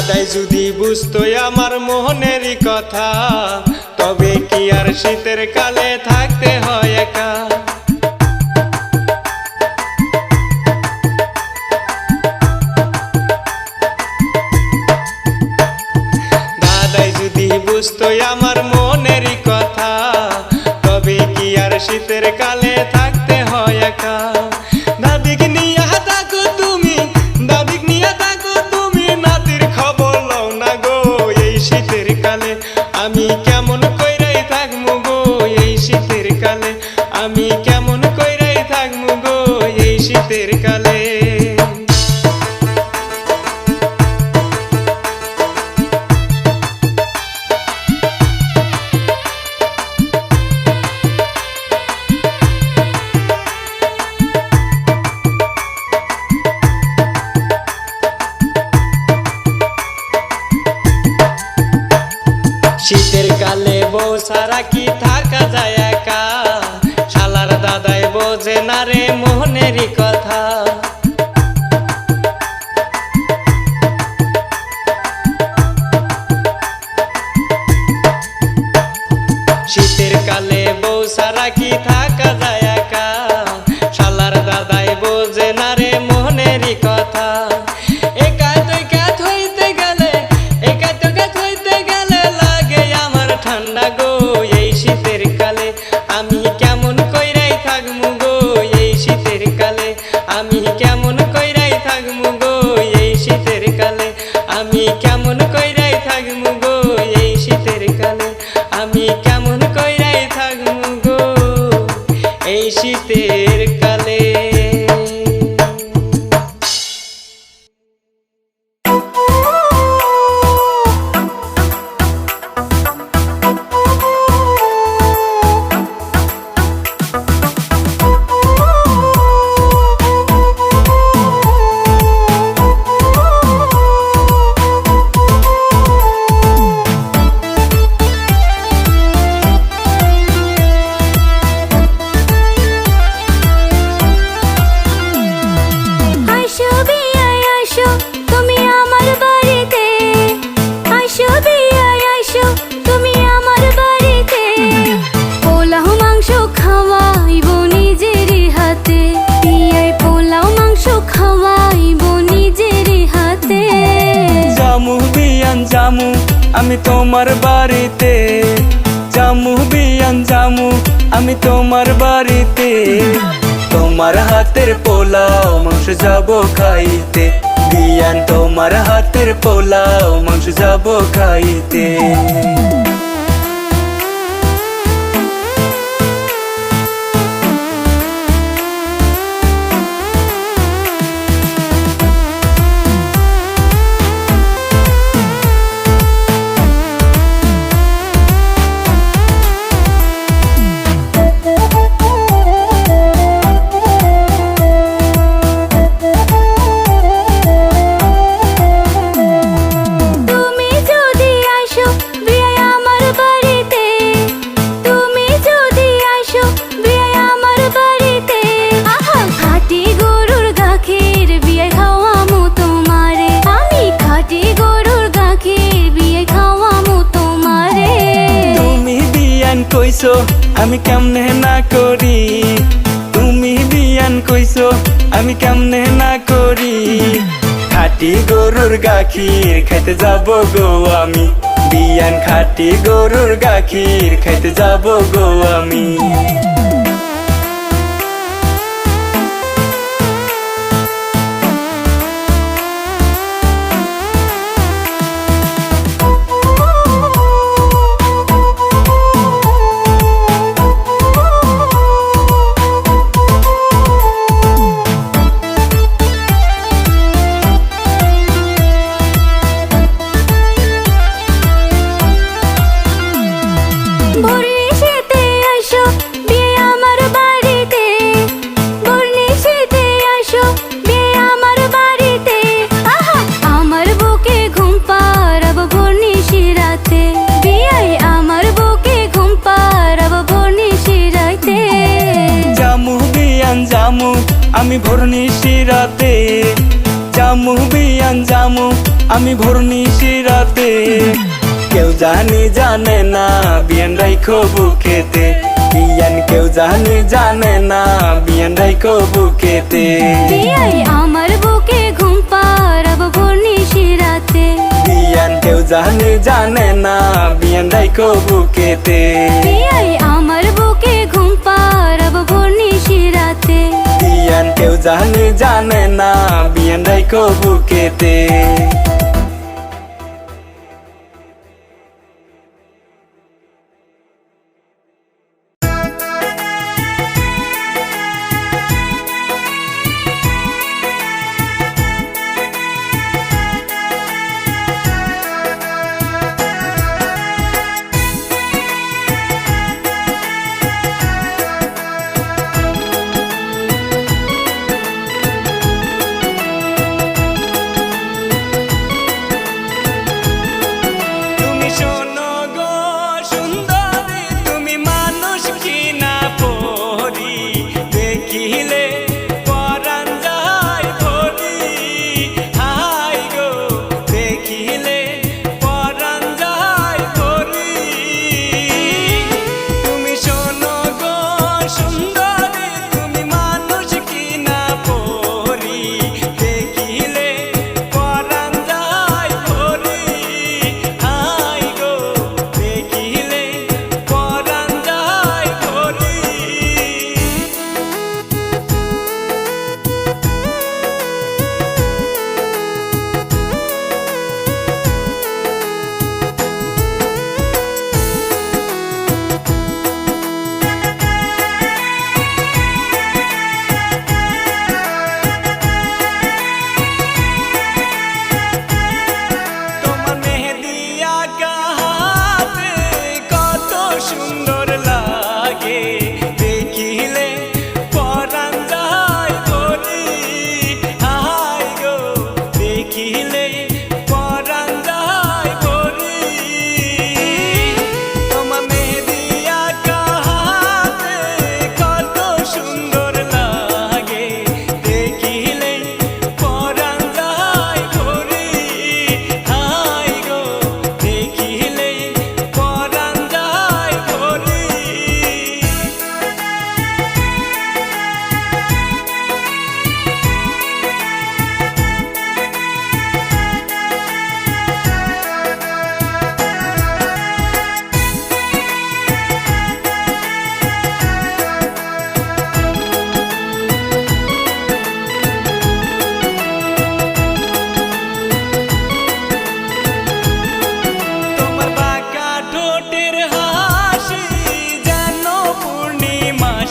দাদাই যদি বুঝতো আমার মোহনেরই কথা, তবে কি আর শীতের কালে থাকতে হয় একা। দাদাই যদি বুঝতো আমার মনেরই কথা, তবে কি আর শীতের কালে থাকতে হয় একা। দাদিকে নিয়ে থাকো তুমি, দাদিকে নিয়ে থাকো তুমি, নাতির খবর লও না গো এই শীতের কালে। আমি কেমন কইরাই থাকমু গো এই শীতের কালে, আমি কেমন কইরাই থাকমু গো এই শীতের কালে। শীতের কালে বউ সারা কি থাকা যায় একা, শালার দাদাই বোঝে না রে মোহনেরই কথা। শীতের কালে বউ সারা কি থাকা যায় একা, শালার দাদাই বোঝে না রে মোহনেরই কথা। একা তো কাত হইতে গেলে, একা তো কাত হইতে গেলে লাগে আমার ঠান্ডা গো এই শীতের কালে। আমি কেমন কইরাই থাকমু গো এই শীতের কালে, আমি কেমন কইরাই থাকমু গো এই শীতের কালে, আমি কেমন কইরাই থাকমু গো এই শীতের কালে, আমি কেমন কইরাই থাকমু গো এই শীতের কালে। আসো বিয়ায় আসো তুমি আমার বাড়িতে, আসো বিয়ায় আসো তুমি আমার বাড়িতে। পোলাও মাংস খাওয়াইবো নিজের হাতে, বিয়ায় পোলাও মাংস খাওয়াইবো নিজের হাতে। জামু বিয়ান জামু আমি তোমার বাড়িতে, জামু বিয়ান জামু আমি তোমার বাড়িতে। তোমার হাতের পোলাও মাংস যাবো খাইতে, বিয়ান তোমার হাতের পোলাও মাংস যাবো খাইতে। তুমি যদি আসো বিয়ায় আমার বাড়িতে, তুমি যদি আসো বিয়ায় আমার বাড়িতে। আহা খাঁটি গরুর গাখির বিয়ায় খাওয়ামু তোমারে, আমি খাঁটি গরুর গাখির বিয়ায় খাওয়ামু তোমারে। তুমি বিয়ান কইছো আমি কেমনে না করি, তুমি বিয়ান কইছো আমি কেমনে না করি। খাঁটি গরুর গাখির খাইতে যাবো গো আমি, বিয়ান খাঁটি গরুর গাখির খাইতে যাবো গো আমি। বর্নিশিতে আসো বিয়ে আমার বাড়িতে, বর্নিশিতে আসো বিয়ে আমার বাড়িতে। আহা আমার বুকে ঘুম পাড়াবো বর্নিশি রাতে, বিয়ায় আমার বুকে ঘুম পাড়াবো বর্নিশি রাতে। জামু বিয়ান জামু আমি ভোরনিশি রাতে, জামু বিয়ান জামু আমি ভোরনিশি রাতে কেউ জানে না বিয়ান রাইখো বুকেতে বিয়ান কেউ জানে না বিয়ান রাইখো বুকেতে বিয়াই আমার বুকে ঘুম পাড়াবো ভোরনিশি রাতে বিয়ান কেউ জানে না বিয়ান রাইখো বুকেতে বিয়াই আমার বুকে ঘুম পাড়াবো ভোরনিশি রাতে বিয়ান কেউ জানে না বিয়ান রাইখো বুকেতে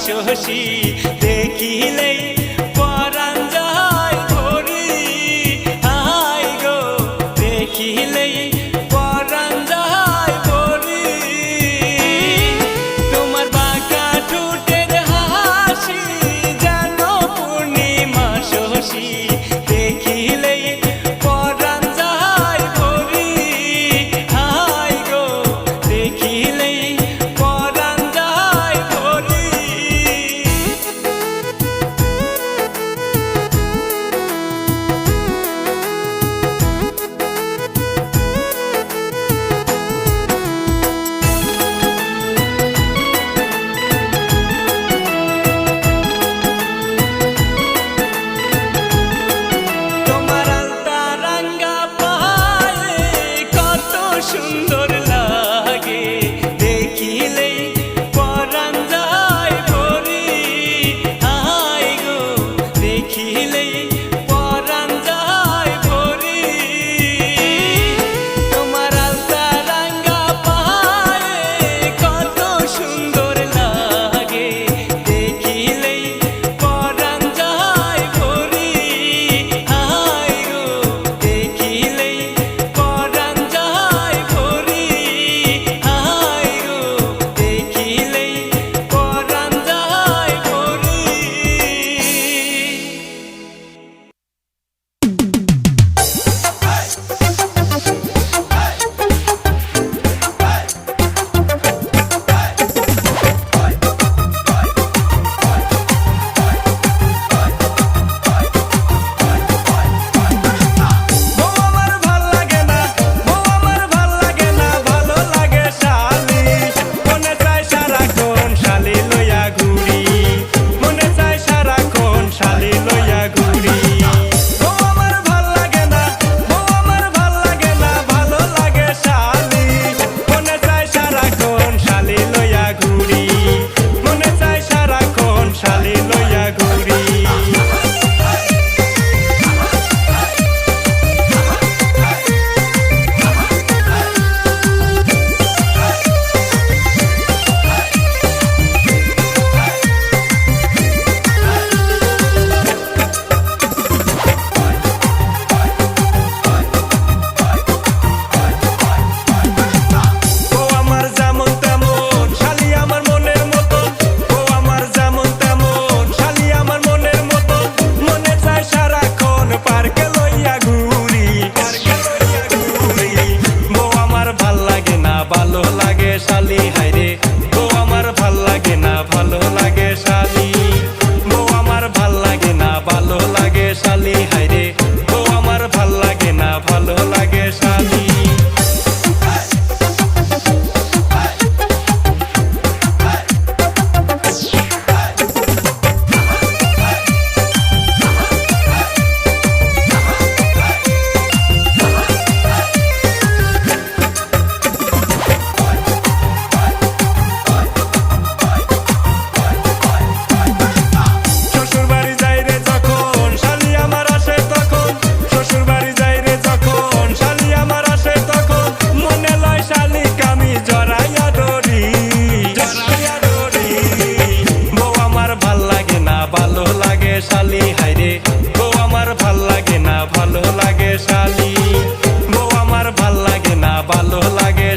শশী দেখিলেই পরাণ যায় ভরি হাই গো দেখিলেই পরাণ যায় ভরি তোমার বাঁকা ঠোঁটের হাসি যেন পূর্ণিমা শশী দেখিলেই পরাণ যায় ভরি হাই গো দেখিলেই পরাণ যায় ভরি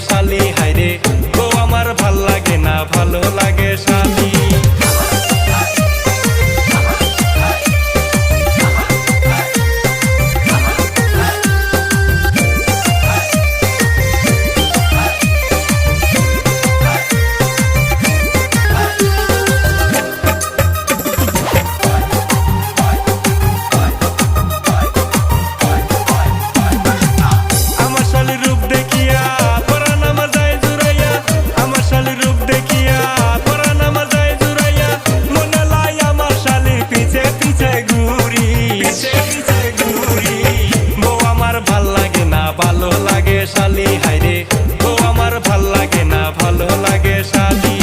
শালি হায়রে ও আমার ভাল লাগে না ভালো লাগে শালি ভালো লাগে শালি হায়রে ও আমার ভাল লাগে না ভালো লাগে শালি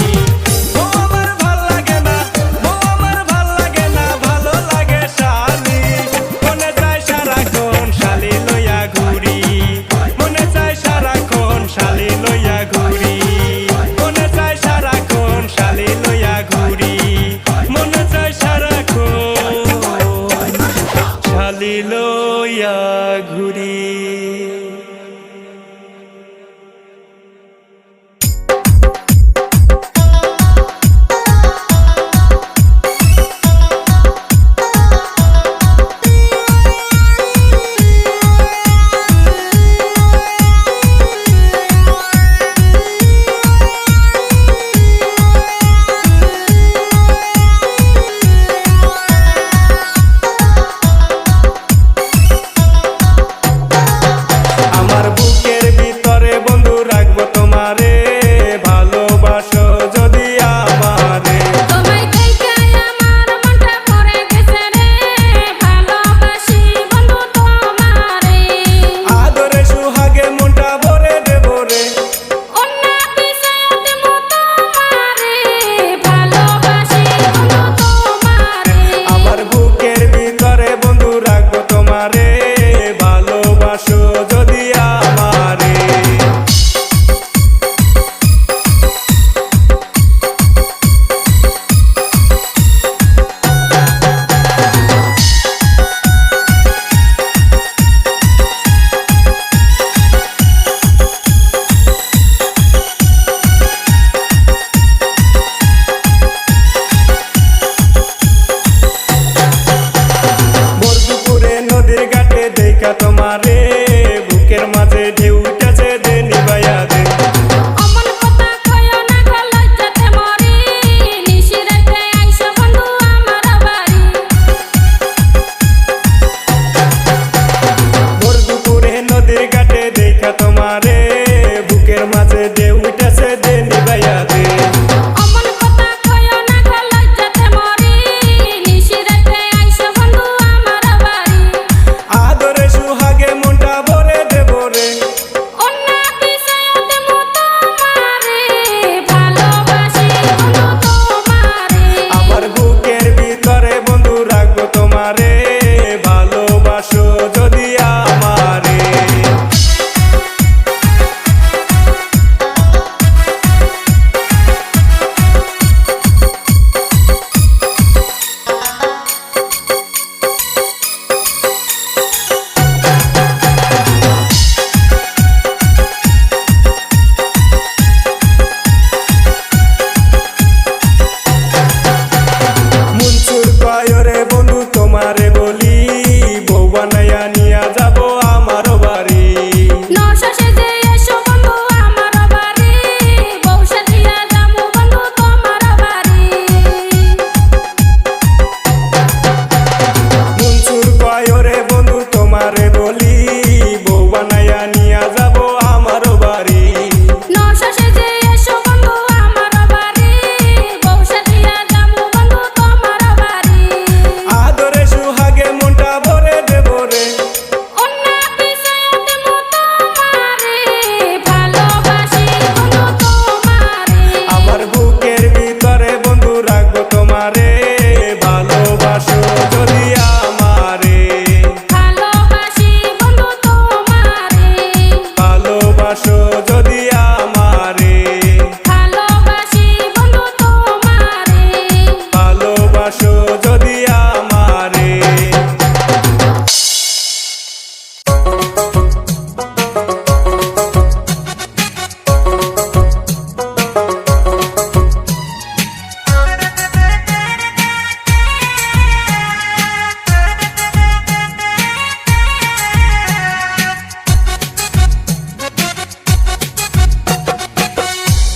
ও আমার ভাল লাগে না ও আমার ভাল লাগে না ভালো লাগে শালি মনে চায় সারাক্ষণ শালি লইয়া ঘুরি মনে চায় সারাক্ষণ শালি লইয়া ঘুরি মনে চায় সারাক্ষণ শালি লইয়া ঘুরি মনে চায় সারাক্ষণ শালি লইয়া ঘুরি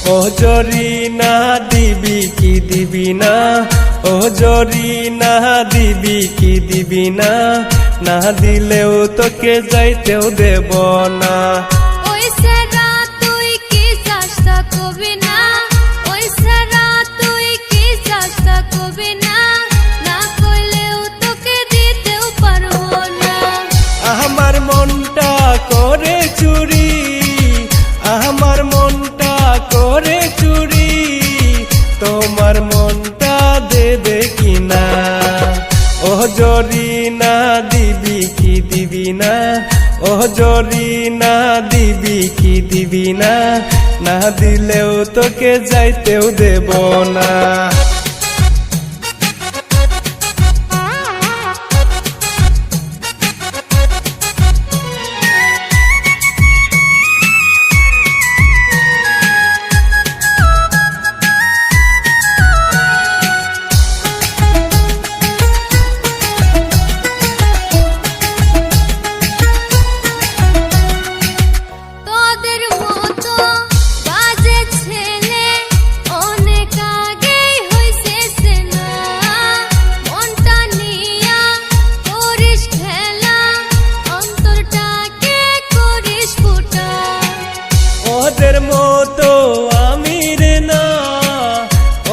ও জরিনা দিবি কি দিবি না, ও জরিনা দিবি কি দিবি না, না দিলেও তোকে যাইতেও দেব না। ওই সারা তুই কি চেষ্টা করবি না, ওই সারা তুই কি চেষ্টা করবি না, না কইলেও তোকে দিতেও পারবো না। আমার মনটা করে চুরি, আমার মনটা করে চুরি, তোমার মনটা দেবে কিনা। ও জরিনা দিবি কি দিবি না, ও জরিনা দিবি কি দিবি না, না দিলেও তোকে যাইতেও দেব না। তোদের মতো বাজে ছেলে অনেক আগেই হইছে চেনা, মনটা নিয়া করিস খেলা, অন্তরটাকে করিস ফুটা। ওদের মতো আমি রে না,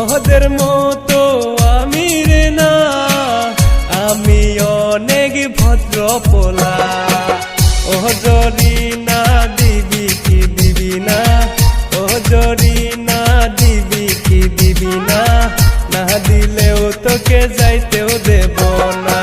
ওদের মতো আমি রে না, আমি অনেক ভদ্র পোলা। ও জরিনা দিবি কি দিবি না, ও জরিনা দিবি কি দিবি না, না দিলেও তোকে যাইতেও দেব না।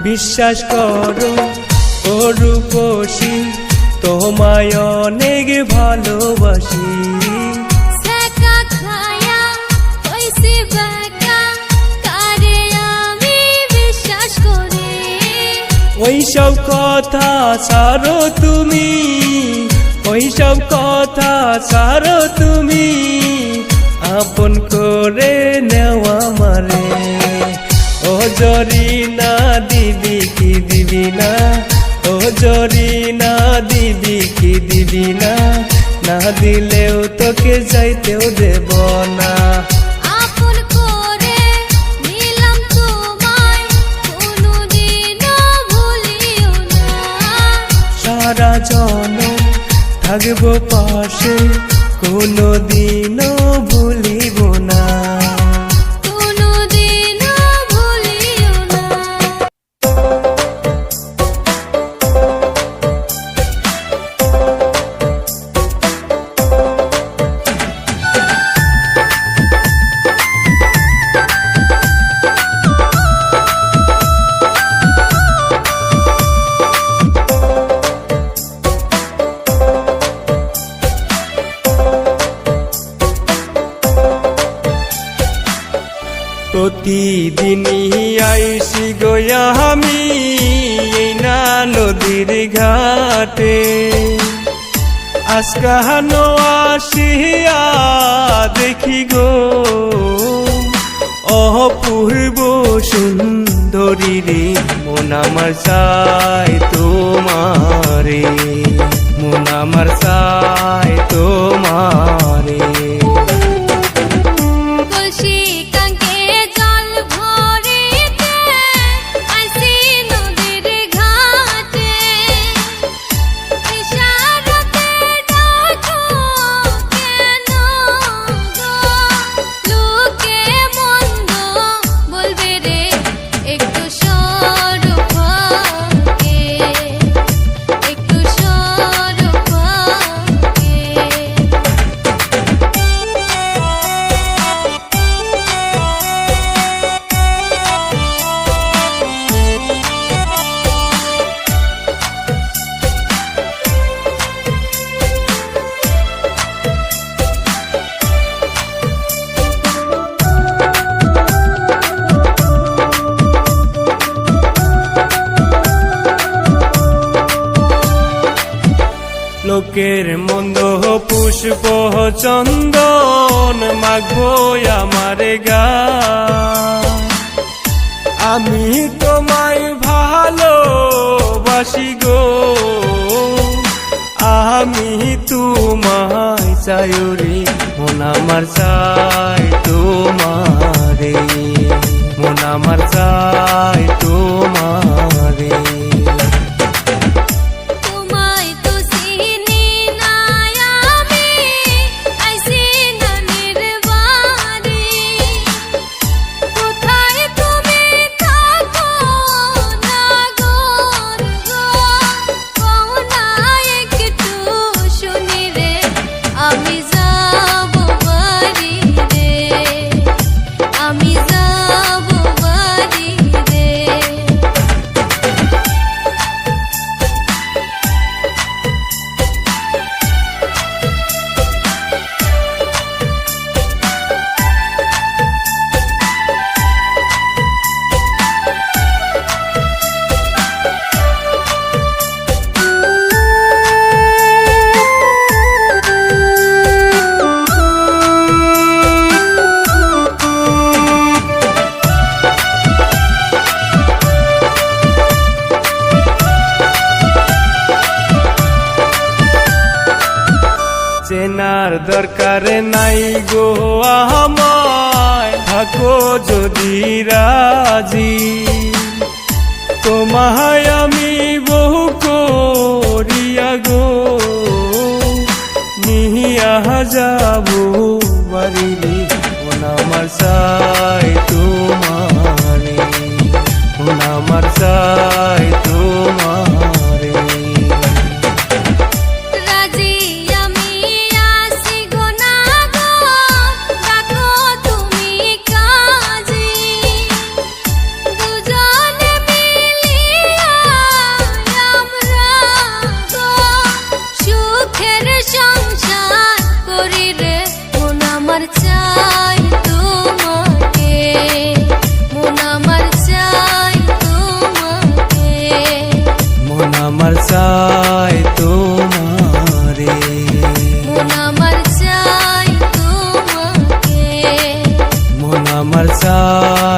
বিশ্বাস করো ও রূপসী, তোমায় অনেক ভালোবাসি। সেকা খায়া হইছি বেকা, কারে আমি বিশ্বাস করি। ওইসব কথা ছাড়ো তুমি, ওইসব কথা ছাড়ো তুমি, আপন করে নেওয়া মারে। ও জরিনা দিবি কি দিবি না, ও জরিনা দিবি কি দিবি না, না দিলেও তোকে যাইতেও দেব না। আপন করে নিলাম তোমায়, কোনোদিনও ভুলিও না। সারা জনম থাকবো পাশে, কোনোদিনও ভুলিব না। কোনোদিনও ভুলিও না। প্রতিদিনই আইসি গয়া আমি এই না নদীর ঘাটে, আজকাহানো আসিয়া দেখি গো অপূর্ব সুন্দরী রে, মন আমার চাই তোমারে, মন আমার চাই তোমারে। কলসি কাঙ্কে জল ভরিতে আইছি নদীর ঘাটে, ইশারাতে ডাকো কেন গো, লোকে মন্দ বলবে রে, একটু সরো ফাঁকে, একটু সরো ফাঁকে। বুকের মন্দ পুষ্প চন্দন মাখবো আমার গা আমি তোমায় ভালোবাসি গো আমি তোমায় চাই রে মন আমার চাই তোমারে মন আমার চাই তোমারে তোমায় তো চিনি না আমি আইছি নানির বাড়ি কোথায় তুমি থাকো নাগর গো কোনা একটু শুনি রে আমি যাব বাড়ি রে আমি যাব বাড়ি রে চেনার দরকার নাই গো আমায় থাকো যদি রাজি তোমায় আমি বহু করিয়া গো নিহিয়া যাব বাড়িরে মন আমার চাই তোমারে মন আমার চাই তোমারে রাজি আমি আসি গো নাগর ডাকো তুমি কাজী দুজনে মিলিয়া আমরা গো সুখের সংসার করি রে মন আমার চাই তোমাকে মন আমার চাই তোমাকে মন আমার চাই তোমারে মন আমার চাই তোমাকে মন আমার চাই